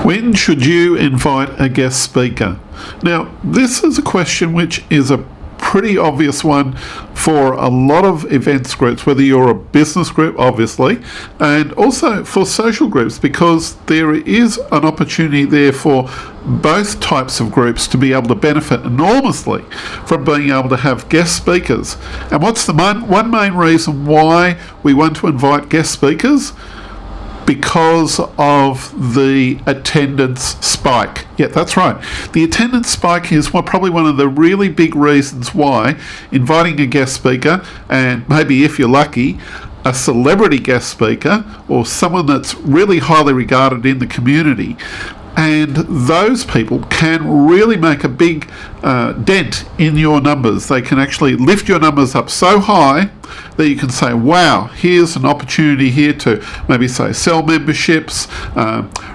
When should you invite a guest speaker? Now, this is a question which is a pretty obvious one for a lot of events groups, whether you're a business group, obviously, and also for social groups, because there is an opportunity there for both types of groups to be able to benefit enormously from being able to have guest speakers. And what's the one main reason why we want to invite guest speakers? Because of the attendance spike. Yeah, that's right. The attendance spike is probably one of the really big reasons why inviting a guest speaker, and maybe if you're lucky, a celebrity guest speaker or someone that's really highly regarded in the community, and those people can really make a big dent in your numbers. They can actually lift your numbers up so high that you can say, wow, here's an opportunity here to maybe say sell memberships,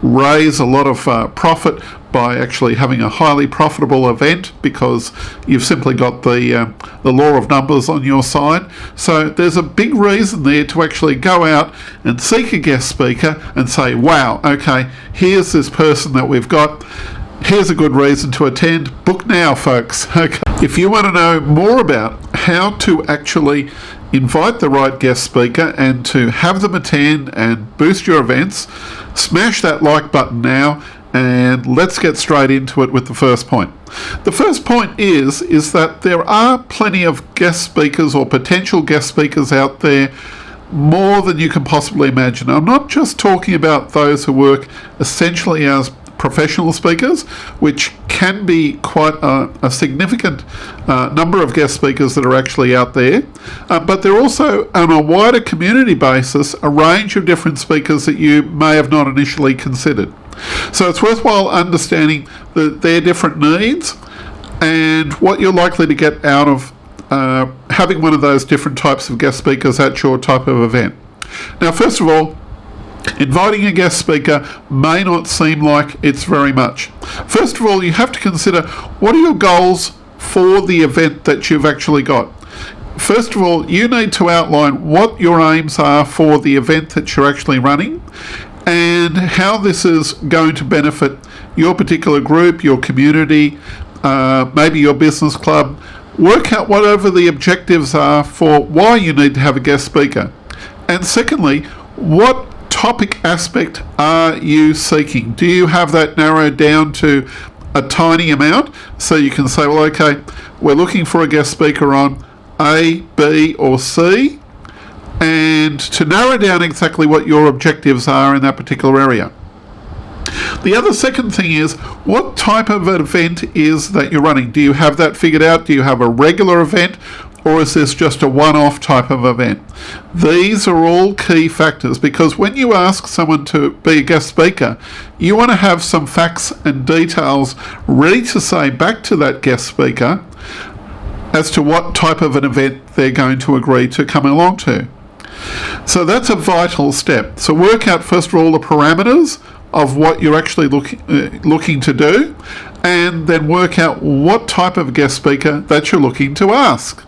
raise a lot of profit by actually having a highly profitable event because you've simply got the law of numbers on your side. So there's a big reason there to actually go out and seek a guest speaker and say, wow, okay, here's this person that we've got. Here's a good reason to attend. Book now, folks. Okay. If you want to know more about how to actually invite the right guest speaker and to have them attend and boost your events, smash that like button now, and let's get straight into it with the first point. The first point is that there are plenty of guest speakers or potential guest speakers out there, more than you can possibly imagine. I'm not just talking about those who work essentially as professional speakers, which can be quite a significant number of guest speakers that are actually out there, but there are also, on a wider community basis, a range of different speakers that you may have not initially considered. So it's worthwhile understanding their different needs and what you're likely to get out of having one of those different types of guest speakers at your type of event. Now, first of all, inviting a guest speaker may not seem like it's very much. First of all, you have to consider what are your goals for the event that you've actually got. First of all, you need to outline what your aims are for the event that you're actually running and how this is going to benefit your particular group, your community, maybe your business club. Work out whatever the objectives are for why you need to have a guest speaker. And secondly, what topic aspect are you seeking? Do you have that narrowed down to a tiny amount so you can say, well, okay, we're looking for a guest speaker on A, B, or C, and to narrow down exactly what your objectives are in that particular area. The other second thing is, what type of an event is that you're running? Do you have that figured out? Do you have a regular event? Or is this just a one-off type of event? These are all key factors, because when you ask someone to be a guest speaker, you want to have some facts and details ready to say back to that guest speaker as to what type of an event they're going to agree to come along to. So that's a vital step. So work out first of all the parameters of what you're actually looking to do, and then work out what type of guest speaker that you're looking to ask.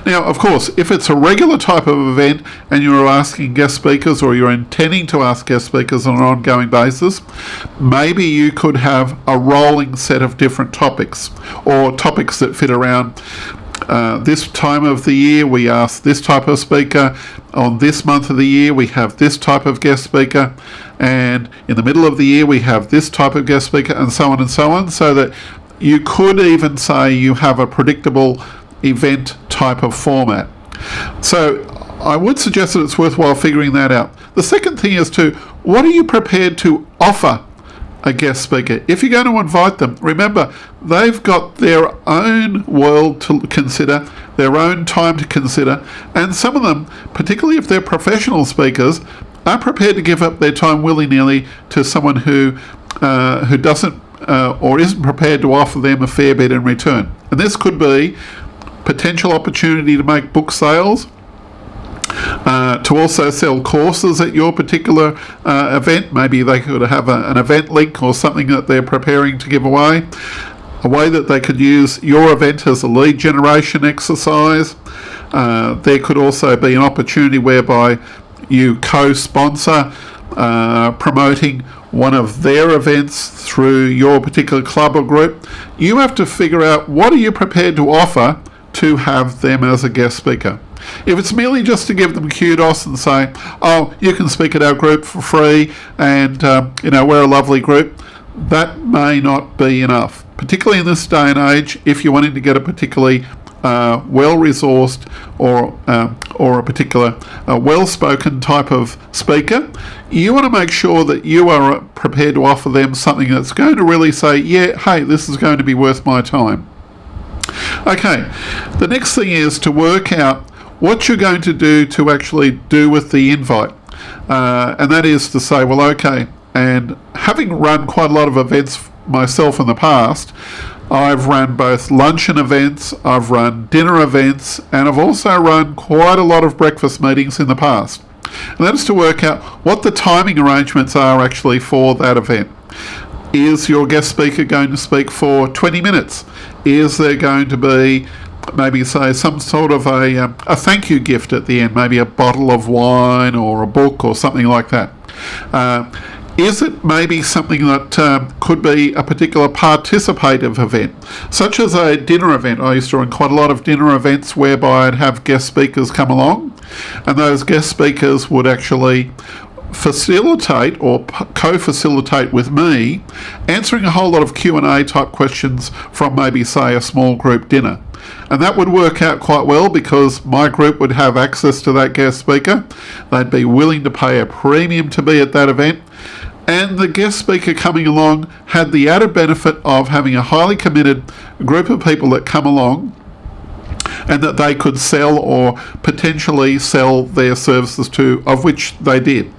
Now, of course, if it's a regular type of event and you're asking guest speakers, or you're intending to ask guest speakers on an ongoing basis, maybe you could have a rolling set of different topics, or topics that fit around this time of the year we ask this type of speaker, on this month of the year we have this type of guest speaker, and in the middle of the year we have this type of guest speaker, and so on and so on, so that you could even say you have a predictable event type of format. So I would suggest that it's worthwhile figuring that out. The second thing is what are you prepared to offer a guest speaker? If you're going to invite them, remember, they've got their own world to consider, their own time to consider, and some of them, particularly if they're professional speakers, are prepared to give up their time willy-nilly to someone who doesn't or isn't prepared to offer them a fair bit in return. And this could be potential opportunity to make book sales, to also sell courses at your particular event. Maybe they could have an event link or something that they're preparing to give away, a way that they could use your event as a lead generation exercise. There could also be an opportunity whereby you co-sponsor promoting one of their events through your particular club or group, you have to figure out what are you prepared to offer to have them as a guest speaker. If it's merely just to give them kudos and say, oh, you can speak at our group for free and, we're a lovely group, that may not be enough. Particularly in this day and age, if you're wanting to get a particularly well-resourced or a particular well-spoken type of speaker, you want to make sure that you are prepared to offer them something that's going to really say, yeah, hey, this is going to be worth my time. Okay, the next thing is to work out what you're going to do to actually do with the invite. And that is to say, well, okay, and having run quite a lot of events myself in the past, I've run both luncheon events, I've run dinner events, and I've also run quite a lot of breakfast meetings in the past. And that is to work out what the timing arrangements are actually for that event. Is your guest speaker going to speak for 20 minutes? Is there going to be maybe say some sort of a thank you gift at the end, maybe a bottle of wine or a book or something like that? Is it maybe something that could be a particular participative event, such as a dinner event? I used to run quite a lot of dinner events whereby I'd have guest speakers come along, and those guest speakers would actually facilitate or co-facilitate with me answering a whole lot of Q&A type questions from maybe say a small group dinner. And that would work out quite well because my group would have access to that guest speaker. They'd be willing to pay a premium to be at that event. And the guest speaker coming along had the added benefit of having a highly committed group of people that come along and that they could sell or potentially sell their services to, of which they did.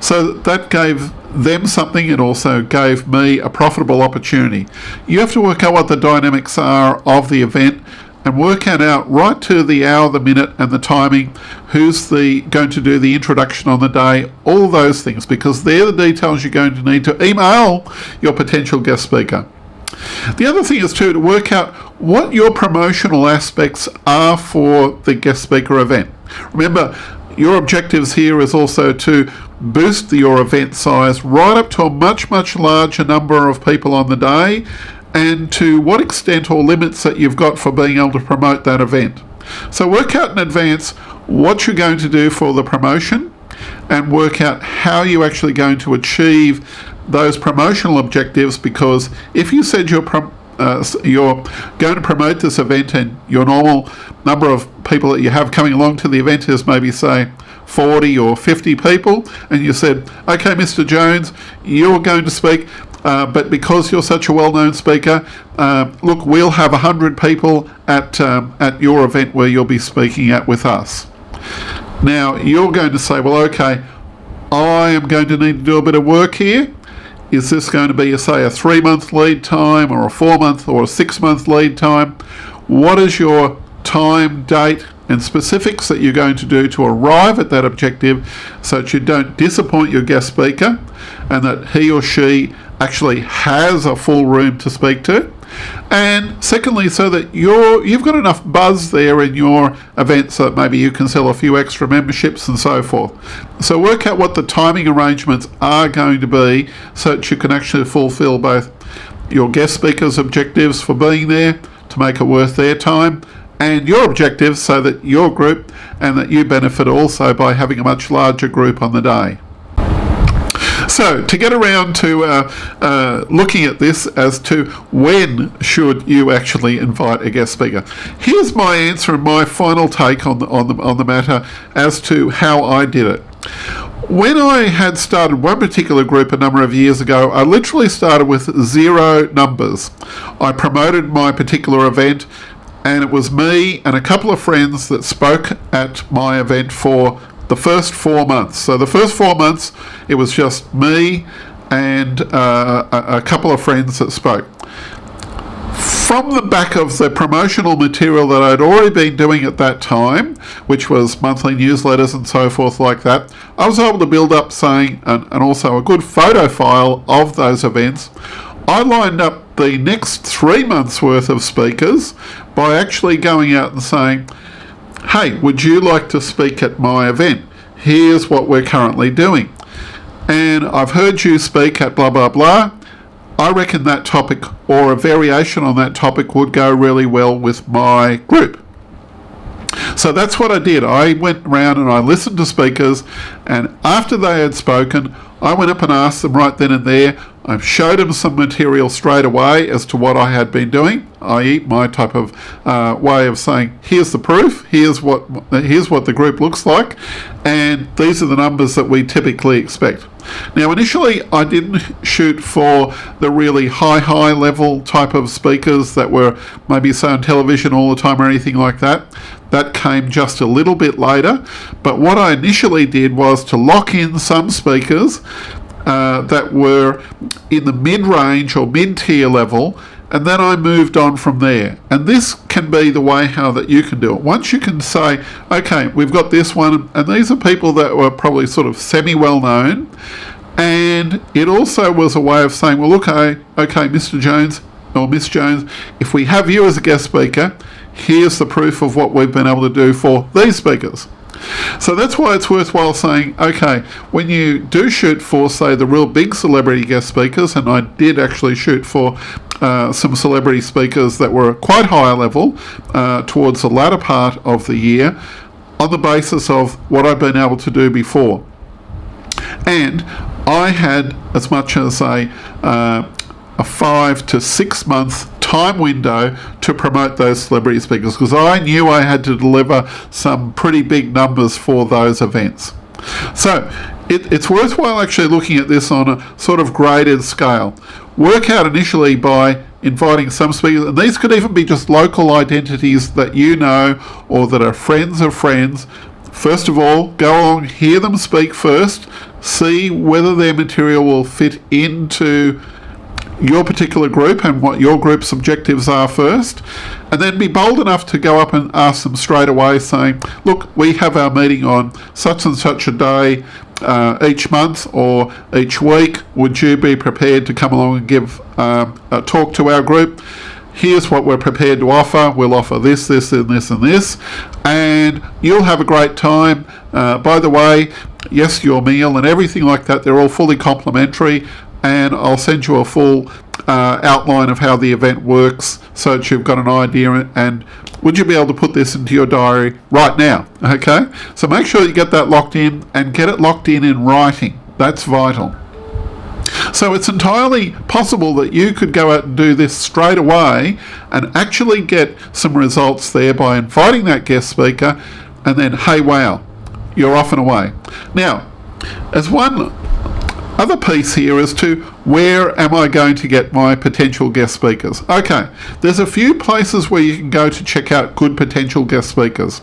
So that gave them something. It also gave me a profitable opportunity. You have to work out what the dynamics are of the event and work out right to the hour, the minute and the timing, who's going to do the introduction on the day, all those things, because they're the details you're going to need to email your potential guest speaker. The other thing is too to work out what your promotional aspects are for the guest speaker event. Remember, your objectives here is also to boost your event size right up to a much, much larger number of people on the day, and to what extent or limits that you've got for being able to promote that event. So work out in advance what you're going to do for the promotion and work out how you're actually going to achieve those promotional objectives, because if you said you're going to promote this event and your normal number of people that you have coming along to the event is maybe say 40 or 50 people, and you said, okay, Mr. Jones, you're going to speak, but because you're such a well-known speaker, look, we'll have 100 people at your event where you'll be speaking at with us. Now, you're going to say, well, okay, I am going to need to do a bit of work here. Is this going to be, say, a 3-month lead time or a 4-month or a 6-month lead time? What is your time, date, and specifics that you're going to do to arrive at that objective so that you don't disappoint your guest speaker and that he or she actually has a full room to speak to? And secondly, so that you've got enough buzz there in your event so that maybe you can sell a few extra memberships and so forth. So work out what the timing arrangements are going to be so that you can actually fulfill both your guest speaker's objectives for being there to make it worth their time, and your objectives so that your group and that you benefit also by having a much larger group on the day. So to get around to looking at this as to when should you actually invite a guest speaker, here's my answer and my final take on the matter as to how I did it. When I had started one particular group a number of years ago, I literally started with 0 numbers. I promoted my particular event, and it was me and a couple of friends that spoke at my event for the first 4 months. So the first 4 months, it was just me and a couple of friends that spoke. From the back of the promotional material that I'd already been doing at that time, which was monthly newsletters and so forth like that, I was able to build up saying, and also a good photo file of those events. I lined up the next 3 months worth of speakers by actually going out and saying, hey, would you like to speak at my event? Here's what we're currently doing. and I've heard you speak at blah, blah, blah. I reckon that topic or a variation on that topic would go really well with my group. So that's what I did. I went around and I listened to speakers, and after they had spoken, I went up and asked them right then and there. I showed them some material straight away as to what I had been doing, i.e. my type of way of saying, here's the proof, here's what the group looks like, and these are the numbers that we typically expect. Now, initially, I didn't shoot for the really high level type of speakers that were maybe say on television all the time or anything like that. That came just a little bit later. But what I initially did was to lock in some speakers that were in the mid-range or mid-tier level, and then I moved on from there. And this can be the way how that you can do it. Once you can say, okay, we've got this one, and these are people that were probably sort of semi-well known, and it also was a way of saying, well, okay, Mr. Jones or Miss Jones, if we have you as a guest speaker, here's the proof of what we've been able to do for these speakers. So that's why it's worthwhile saying, okay, when you do shoot for, say, the real big celebrity guest speakers, and I did actually shoot for some celebrity speakers that were quite high level towards the latter part of the year, on the basis of what I've been able to do before. And I had as much as a 5 to 6 month time window to promote those celebrity speakers, because I knew I had to deliver some pretty big numbers for those events. So it's worthwhile actually looking at this on a sort of graded scale. Work out initially by inviting some speakers, and these could even be just local identities that you know or that are friends of friends. First of all, go along, hear them speak first, see whether their material will fit into your particular group and what your group's objectives are first, and then be bold enough to go up and ask them straight away, saying, look, we have our meeting on such and such a day each month or each week. Would you be prepared to come along and give a talk to our group? Here's what we're prepared to offer. We'll offer this, this, and this, and this, and you'll have a great time. By the way, yes, your meal and everything like that, they're all fully complimentary, and I'll send you a full outline of how the event works so that you've got an idea, and would you be able to put this into your diary right now? Okay, so make sure you get that locked in, and get it locked in writing. That's vital. So it's entirely possible that you could go out and do this straight away and actually get some results there by inviting that guest speaker, and then, hey, wow, you're off and away. Now, as one other piece here as to where am I going to get my potential guest speakers. Okay, there's a few places where you can go to check out good potential guest speakers,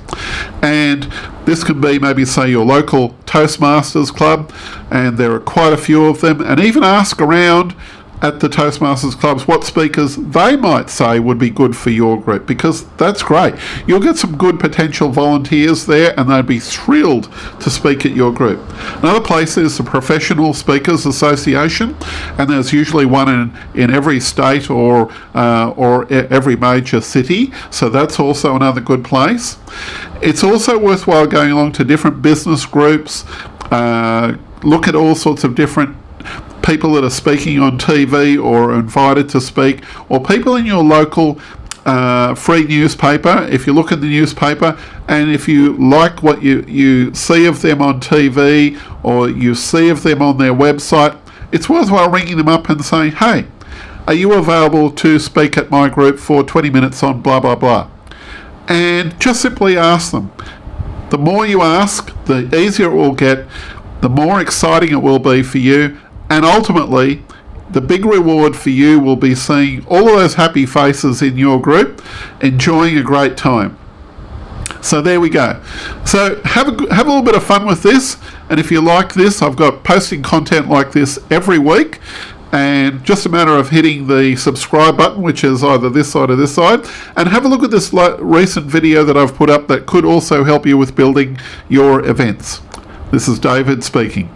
and this can be maybe say your local Toastmasters club, and there are quite a few of them, and even ask around at the Toastmasters clubs what speakers they might say would be good for your group, because that's great. You'll get some good potential volunteers there, and they'd be thrilled to speak at your group. Another place is the Professional Speakers Association, and there's usually one in every state or every major city, so that's also another good place. It's also worthwhile going along to different business groups, look at all sorts of different people that are speaking on TV or are invited to speak, or people in your local free newspaper. If you look at the newspaper, and if you like what you see of them on TV or you see of them on their website, it's worthwhile ringing them up and saying, hey, are you available to speak at my group for 20 minutes on blah, blah, blah? And just simply ask them. The more you ask, the easier it will get, the more exciting it will be for you, and ultimately, the big reward for you will be seeing all of those happy faces in your group enjoying a great time. So there we go. So have a little bit of fun with this, and if you like this, I've got posting content like this every week, and just a matter of hitting the subscribe button, which is either this side or this side, and have a look at this recent video that I've put up that could also help you with building your events. This is David speaking.